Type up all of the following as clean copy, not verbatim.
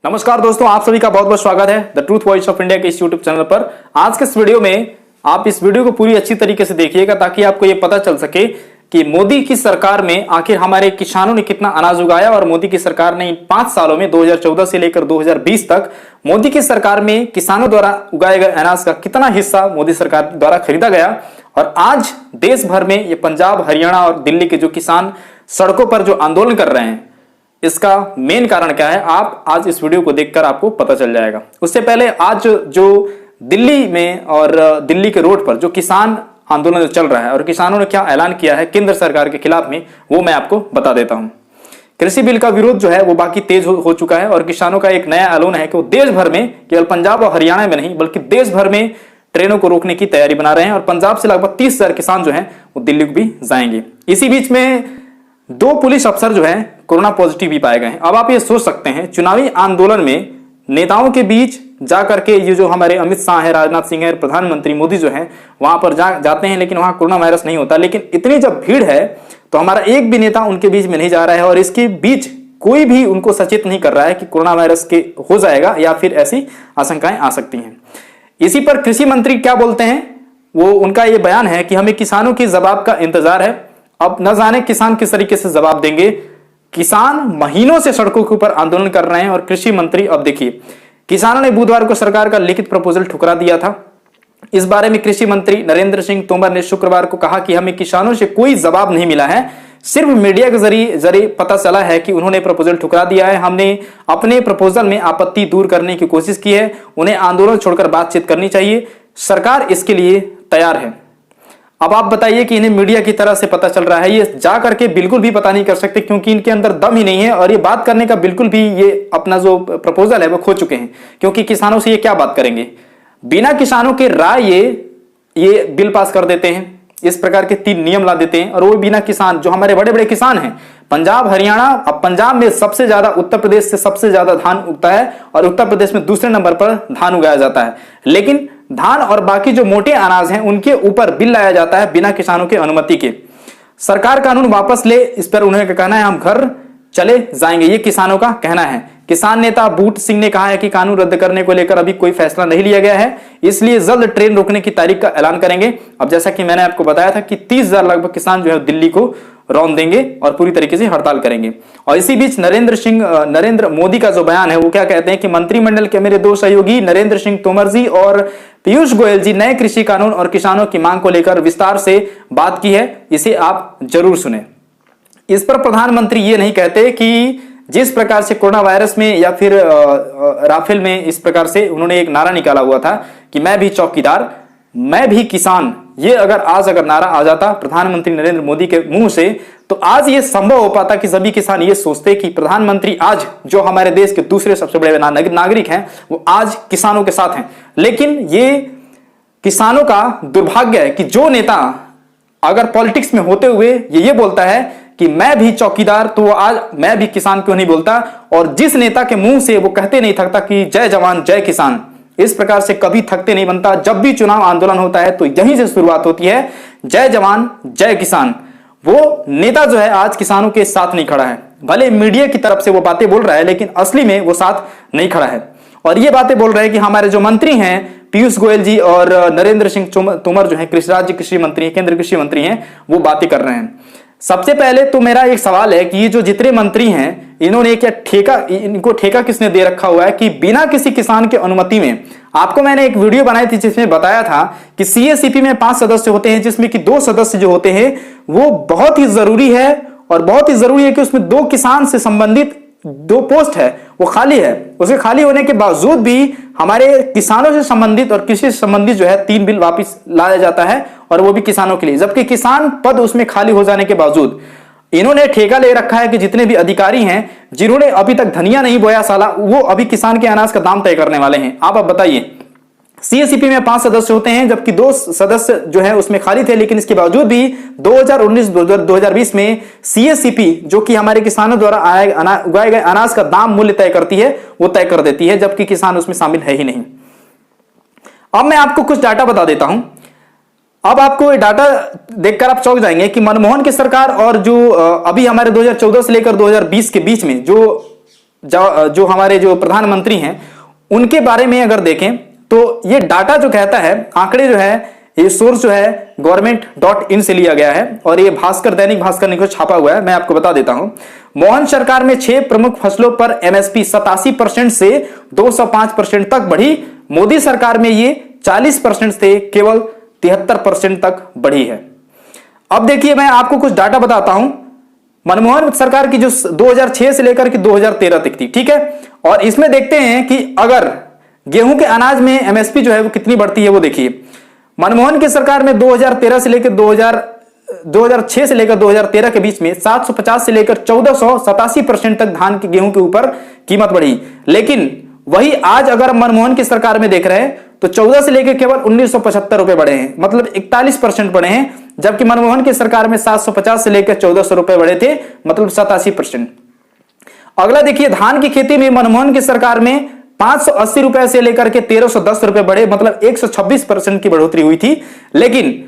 नमस्कार दोस्तों, आप सभी का बहुत बहुत स्वागत है the truth voice of India के इस यूट्यूब चैनल पर। आज के इस वीडियो में आप इस वीडियो को पूरी अच्छी तरीके से देखिएगा ताकि आपको ये पता चल सके कि मोदी की सरकार में आखिर हमारे किसानों ने कितना अनाज उगाया और मोदी की सरकार ने इन 5 सालों में 2014 से लेकर 2020 तक मोदी की सरकार में किसानों द्वारा उगाए गए अनाज का कितना हिस्सा मोदी सरकार द्वारा खरीदा गया। और आज देश भर में ये पंजाब, हरियाणा और दिल्ली के जो किसान सड़कों पर जो आंदोलन कर रहे हैं, इसका मेन कारण क्या है, आप आज इस वीडियो को देखकर आपको पता चल जाएगा। उससे पहले आज जो दिल्ली में और दिल्ली के रोड पर जो किसान आंदोलन चल रहा है और किसानों ने क्या ऐलान किया है केंद्र सरकार के खिलाफ में, वो मैं आपको बता देता हूं। कृषि बिल का विरोध जो है वो बाकी तेज हो चुका है और किसानों का एक नया ऐलान है कि वो देश भर में, केवल पंजाब और हरियाणा में नहीं बल्कि देश भर में ट्रेनों को रोकने की तैयारी बना रहे हैं। और पंजाब से लगभग 30,000 किसान जो हैं वो दिल्ली को भी जाएंगे। इसी बीच में 2 पुलिस अफसर जो हैं कोरोना पॉजिटिव भी पाए गए हैं। अब आप ये सोच सकते हैं, चुनावी आंदोलन में नेताओं के बीच जाकर के ये जो हमारे अमित शाह है, राजनाथ सिंह है, प्रधानमंत्री मोदी जो है वहां पर जाते हैं, लेकिन वहां कोरोना वायरस नहीं होता। लेकिन इतनी जब भीड़ है तो हमारा एक भी नेता उनके बीच में नहीं जा रहा है और इसके बीच कोई भी उनको सचेत नहीं कर रहा है कि कोरोना वायरस के हो जाएगा या फिर ऐसी आशंकाएं आ सकती हैं। इसी पर कृषि मंत्री क्या बोलते हैं, वो उनका ये बयान है कि हमें किसानों की जवाब का इंतजार है। अब न जाने किसान किस तरीके से जवाब देंगे। किसान महीनों से सड़कों के ऊपर आंदोलन कर रहे हैं और कृषि मंत्री, अब देखिए, किसानों ने बुधवार को सरकार का लिखित प्रपोजल ठुकरा दिया था। इस बारे में कृषि मंत्री नरेंद्र सिंह तोमर ने शुक्रवार को कहा कि हमें किसानों से कोई जवाब नहीं मिला है, सिर्फ मीडिया के जरिए पता चला है कि उन्होंने प्रपोजल ठुकरा दिया है। हमने अपने प्रपोजल में आपत्ति दूर करने की कोशिश की है, उन्हें आंदोलन छोड़कर बातचीत करनी चाहिए, सरकार इसके लिए तैयार है। अब आप बताइए कि इन्हें मीडिया की तरह से पता चल रहा है, ये जा करके बिल्कुल भी पता नहीं कर सकते क्योंकि इनके अंदर दम ही नहीं है और ये बात करने का बिल्कुल भी, ये अपना जो प्रपोजल है वो खो चुके हैं। क्योंकि किसानों से ये क्या बात करेंगे, बिना किसानों के राय ये बिल पास कर देते हैं, इस प्रकार के 3 नियम ला देते हैं और वो बिना किसान, जो हमारे बड़े बड़े किसान हैं पंजाब, हरियाणा, अब पंजाब में सबसे ज्यादा, उत्तर प्रदेश से सबसे ज्यादा धान उगता है और उत्तर प्रदेश में दूसरे नंबर पर धान उगाया जाता है। लेकिन धान और बाकी जो मोटे अनाज हैं उनके ऊपर बिल लाया जाता है बिना किसानों के अनुमति के। सरकार कानून वापस ले, इस पर उन्हें कहना है हम घर चले जाएंगे, ये किसानों का कहना है। किसान नेता बूट सिंह ने कहा है कि कानून रद्द करने को लेकर अभी कोई फैसला नहीं लिया गया है, इसलिए जल्द ट्रेन रोकने की तारीख का ऐलान करेंगे। अब जैसा कि मैंने आपको बताया था कि 30,000 लगभग किसान जो है दिल्ली को रौंद देंगे और पूरी तरीके से हड़ताल करेंगे। और इसी बीच नरेंद्र मोदी का जो बयान है वो क्या कहते हैं कि मंत्रिमंडल के मेरे 2 सहयोगी नरेंद्र सिंह तोमर जी और पीयूष गोयल जी नए कृषि कानून और किसानों की मांग को लेकर विस्तार से बात की है, इसे आप जरूर सुने। इस पर प्रधानमंत्री ये नहीं कहते कि जिस प्रकार से कोरोना वायरस में या फिर राफेल में इस प्रकार से उन्होंने एक नारा निकाला हुआ था कि मैं भी चौकीदार, मैं भी किसान, ये अगर नारा आ जाता प्रधानमंत्री नरेंद्र मोदी के मुंह से, तो आज ये संभव हो पाता कि सभी किसान ये सोचते कि प्रधानमंत्री आज जो हमारे देश के दूसरे सबसे बड़े नागरिक हैं वो आज किसानों के साथ हैं। लेकिन ये किसानों का दुर्भाग्य है कि जो नेता अगर पॉलिटिक्स में होते हुए ये बोलता है कि मैं भी चौकीदार, तो आज मैं भी किसान क्यों नहीं बोलता। और जिस नेता के मुंह से वो कहते नहीं थकता कि जय जवान जय किसान, इस प्रकार से कभी थकते नहीं बनता। जब भी चुनाव आंदोलन होता है तो यहीं से शुरुआत होती है, जय जवान जय किसान। वो नेता जो है आज किसानों के साथ नहीं खड़ा है, भले मीडिया की तरफ से वो बातें बोल रहा है लेकिन असली में वो साथ नहीं खड़ा है। और ये बातें बोल रहे हैं कि हमारे जो मंत्री हैं पीयूष गोयल जी और नरेंद्र सिंह तोमर जो है राज्य कृषि मंत्री, केंद्रीय कृषि मंत्री हैं, वो बातें कर रहे हैं। सबसे पहले तो मेरा एक सवाल है कि ये जो जितने मंत्री हैं इन्होंने क्या इनको ठेका किसने दे रखा हुआ है कि बिना किसी किसान के अनुमति में। आपको मैंने एक वीडियो बनाई थी जिसमें बताया था कि सीएसीपी में 5 सदस्य होते हैं जिसमें कि 2 सदस्य जो होते हैं वो बहुत ही जरूरी है और बहुत ही जरूरी है कि उसमें 2 किसान से संबंधित 2 पोस्ट है वो खाली है। उसके खाली होने के बावजूद भी हमारे किसानों से संबंधित और कृषि से संबंधित जो है 3 बिल वापस लाया जाता है और वो भी किसानों के लिए, जबकि किसान पद उसमें खाली हो जाने के बावजूद इन्होंने ठेका ले रखा है कि जितने भी अधिकारी हैं जिन्होंने अभी तक धनिया नहीं बोया साला, वो अभी किसान के अनाज का दाम तय करने वाले हैं। आप बताइए, सीएसीपी में 5 सदस्य होते हैं जबकि 2 सदस्य जो है उसमें खाली थे, लेकिन इसके बावजूद भी 2019-2020 में सीएसीपी जो कि हमारे किसानों द्वारा उगाए गए अनाज का दाम मूल्य तय करती है वो तय कर देती है, जबकि किसान उसमें शामिल है ही नहीं। अब मैं आपको कुछ डाटा बता देता हूं। अब आपको डाटा देखकर आप चौंक जाएंगे कि मनमोहन की सरकार और जो अभी हमारे 2014 से लेकर 2020 के बीच में जो जो हमारे जो प्रधानमंत्री हैं उनके बारे में अगर देखें तो ये डाटा जो कहता है, आंकड़े जो है, ये सोर्स जो है government.in से लिया गया है और ये भास्कर, दैनिक भास्कर ने कुछ छापा हुआ है, मैं आपको बता देता हूं। मोहन सरकार में 6 प्रमुख फसलों पर एमएसपी 87% से 205% तक बढ़ी। मोदी सरकार में ये 40% से केवल 73% तक बढ़ी है। अब देखिए मैं आपको कुछ डाटा बताता हूं। मनमोहन सरकार की जो 2006 से लेकर के 2013 तक थी, ठीक है, और इसमें देखते हैं कि अगर गेहूं के अनाज में एमएसपी जो है वो कितनी बढ़ती है वो देखिए। मनमोहन की सरकार में 2013 से लेकर 2006 से लेकर 2013 के बीच में 750 से लेकर 1487% तक धान के गेहूं के ऊपर कीमत बढ़ी। लेकिन वही आज अगर मनमोहन की सरकार में देख रहे हैं तो 14 से लेकर केवल 1975 रुपए बढ़े हैं, मतलब 41% बढ़े हैं, जबकि मनमोहन की सरकार में 750 से लेकर 1400 रुपए बढ़े थे, मतलब 87%। अगला देखिए, धान की खेती में मनमोहन की सरकार में 580 रुपए से लेकर के 1310 रुपए बढ़े, मतलब 126% की बढ़ोतरी हुई थी। लेकिन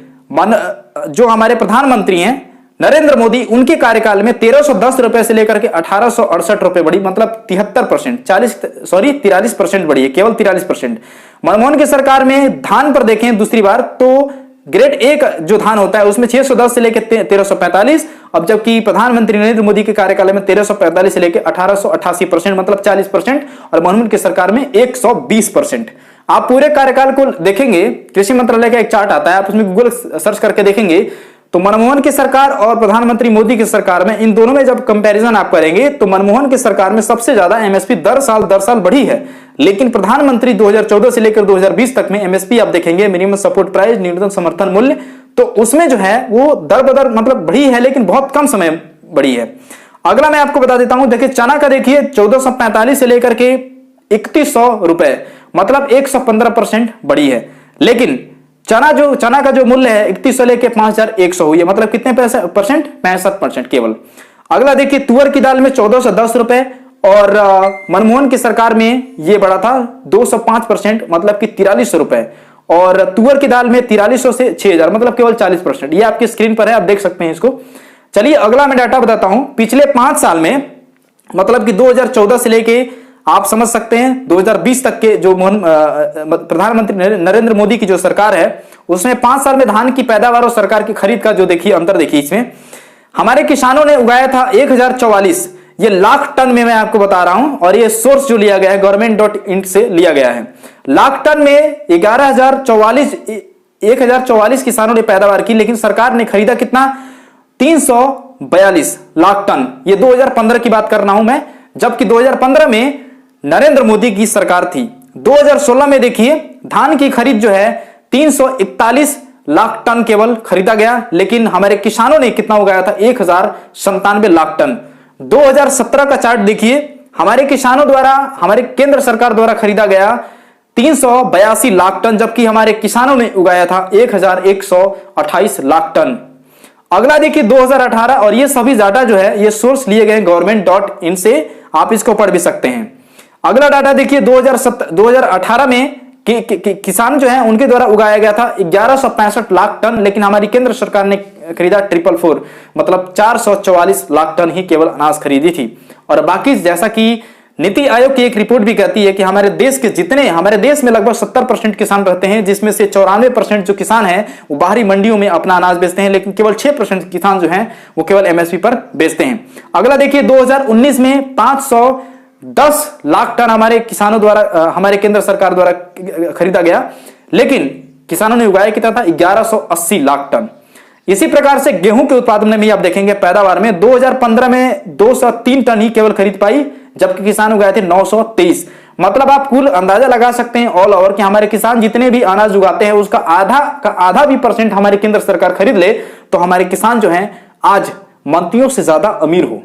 जो हमारे प्रधानमंत्री हैं नरेंद्र मोदी, उनके कार्यकाल में 1310 रुपए से लेकर के 1868 रुपए बढ़ी, मतलब 73%, 43% बढ़ी है, केवल 43%। मनमोहन की सरकार में धान पर देखें दूसरी बार तो ग्रेड ए का जो धान होता है उसमें 610 से लेकर 1345, अब जबकि प्रधानमंत्री नरेंद्र मोदी के कार्यकाल में 1345 से लेकर 1888%, मतलब 40%, और मनमोहन की सरकार में 120%। आप पूरे कार्यकाल को देखेंगे, कृषि मंत्रालय का एक चार्ट आता है, आप उसमें गूगल सर्च करके देखेंगे तो मनमोहन की सरकार और प्रधानमंत्री मोदी की सरकार में, इन दोनों में जब कंपैरिजन आप करेंगे तो मनमोहन की सरकार में सबसे ज्यादा एमएसपी दर साल बढ़ी है। लेकिन प्रधानमंत्री 2014 से लेकर 2020 तक में एमएसपी आप देखेंगे, मिनिमम सपोर्ट प्राइस, न्यूनतम समर्थन मूल्य, तो उसमें जो है वो दर बदर मतलब बढ़ी है, लेकिन बहुत कम समय बढ़ी है। अगला मैं आपको बता देता हूं, देखिए चना का देखिए 1445 से लेकर के 3100 रुपए, मतलब 115% बढ़ी है। लेकिन चना का जो मूल्य है 3100 से लेकर 5100 हुई है, मतलब कितने परसेंट? 65% केवल। अगला देखिए, तुअर की दाल में 1410 रुपए और मनमोहन की सरकार में ये बढ़ा था 205%, मतलब कि 4300 रुपए, और तुअर की दाल में 4300 से 6000, मतलब केवल 40%। ये आपकी स्क्रीन पर है, आप देख सकते हैं इसको। चलिए अगला मैं डाटा बताता हूं, पिछले 5 साल में, मतलब कि 2014 से लेके आप समझ सकते हैं 2020 तक के जो प्रधानमंत्री नरेंद्र मोदी की जो सरकार है उसमें 5 साल में धान की पैदावार और सरकार की खरीद का जो देखिए अंतर देखिए, इसमें हमारे किसानों ने उगाया था 1044, ये लाख टन में मैं आपको बता रहा हूं, और ये सोर्स जो लिया गया है government.in से लिया गया है। लाख टन में 1044 किसानों ने पैदावार की, लेकिन सरकार ने खरीदा कितना? 342 लाख टन। ये 2015 की बात कर रहा हूं मैं, जबकि 2015 में नरेंद्र मोदी की सरकार थी। 2016 में देखिए धान की खरीद जो है 341 लाख टन केवल खरीदा गया, लेकिन हमारे किसानों ने कितना उगाया था? 1097 लाख टन। 2017 का चार्ट देखिए, हमारे किसानों द्वारा, हमारे केंद्र सरकार द्वारा खरीदा गया 382 लाख टन, जबकि हमारे किसानों ने उगाया था 1128 लाख टन। अगला देखिए 2018, और ये सभी डाटा जो है ये सोर्स लिए गए government.in से, आप इसको पढ़ भी सकते हैं। अगला डाटा देखिए 2018 में किसान जो है उनके द्वारा उगाया गया था 1165 लाख टन, लेकिन हमारी केंद्र सरकार ने खरीदा 444, मतलब 444 लाख टन ही केवल अनाज खरीदी थी। और बाकी जैसा कि नीति आयोग की एक रिपोर्ट भी कहती है कि हमारे देश में लगभग 70% किसान रहते हैं, जिसमें से 94% जो किसान हैं वो बाहरी मंडियों में अपना अनाज बेचते हैं, लेकिन केवल 6% किसान जो हैं वो केवल एमएसपी पर बेचते हैं। अगला देखिए 2019 में 510 लाख टन हमारे किसानों द्वारा, हमारे केंद्र सरकार द्वारा खरीदा गया, लेकिन किसानों ने उगाया कितना था? 1180 लाख टन। इसी प्रकार से गेहूं के उत्पादन में भी आप देखेंगे, पैदावार में 2015 में 203 टन ही केवल खरीद पाई, जबकि किसान उगाए थे 923। मतलब आप कुल अंदाजा लगा सकते हैं ऑल ओवर कि हमारे किसान जितने भी अनाज उगाते हैं उसका आधा भी परसेंट हमारी केंद्र सरकार खरीद ले तो हमारे किसान जो हैं आज मंत्रियों से ज्यादा अमीर हो।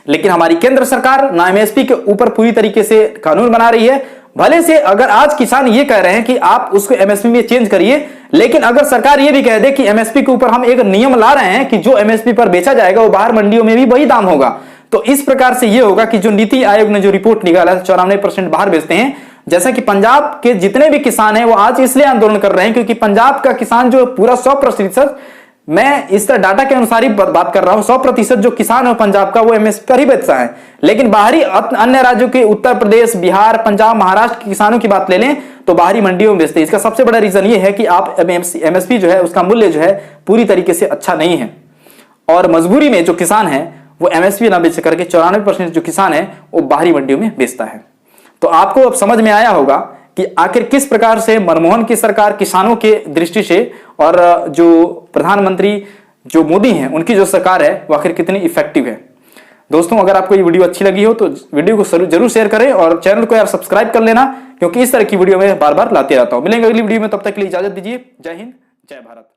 लेकिन हमारी केंद्र सरकार ना एमएसपी के ऊपर पूरी तरीके से कानून बना रही है। भले से अगर आज किसान ये कह रहे हैं कि आप उसको एमएसपी में चेंज करिए, लेकिन अगर सरकार ये भी कह दे कि एमएसपी के ऊपर हम एक नियम ला रहे हैं कि जो एमएसपी पर बेचा जाएगा वो बाहर मंडियों में भी वही दाम होगा, तो इस प्रकार से ये होगा कि जो नीति आयोग ने जो रिपोर्ट निकाला है 94% बाहर बेचते हैं। जैसा कि पंजाब के जितने भी किसान हैं वो आज इसलिए आंदोलन कर रहे हैं क्योंकि पंजाब का किसान जो पूरा 100% मैं इस तरह डाटा के अनुसार ही बात कर रहा हूं। 100% जो किसान है पंजाब का वो एमएसपी पर ही बेचता है, लेकिन बाहरी अन्य राज्यों के उत्तर प्रदेश, बिहार, पंजाब, महाराष्ट्र के किसानों की बात ले लें तो बाहरी मंडियों में बेचते हैं। इसका सबसे बड़ा रीजन ये है कि आप एमएसपी जो है उसका मूल्य जो है पूरी तरीके से अच्छा नहीं है, और मजबूरी में जो किसान है वो एमएसपी ना बेच करके 94% जो किसान है वो बाहरी मंडियों में बेचता है। तो आपको अब समझ में आया होगा कि आखिर किस प्रकार से मनमोहन की सरकार किसानों के दृष्टि से और जो प्रधानमंत्री जो मोदी हैं उनकी जो सरकार है वो आखिर कितनी इफेक्टिव है। दोस्तों, अगर आपको ये वीडियो अच्छी लगी हो तो वीडियो को जरूर शेयर करें और चैनल को यार सब्सक्राइब कर लेना, क्योंकि इस तरह की वीडियो मैं बार बार लाते रहता हूं। मिलेंगे अगली वीडियो में, तब तक के लिए इजाजत दीजिए। जय हिंद, जय भारत।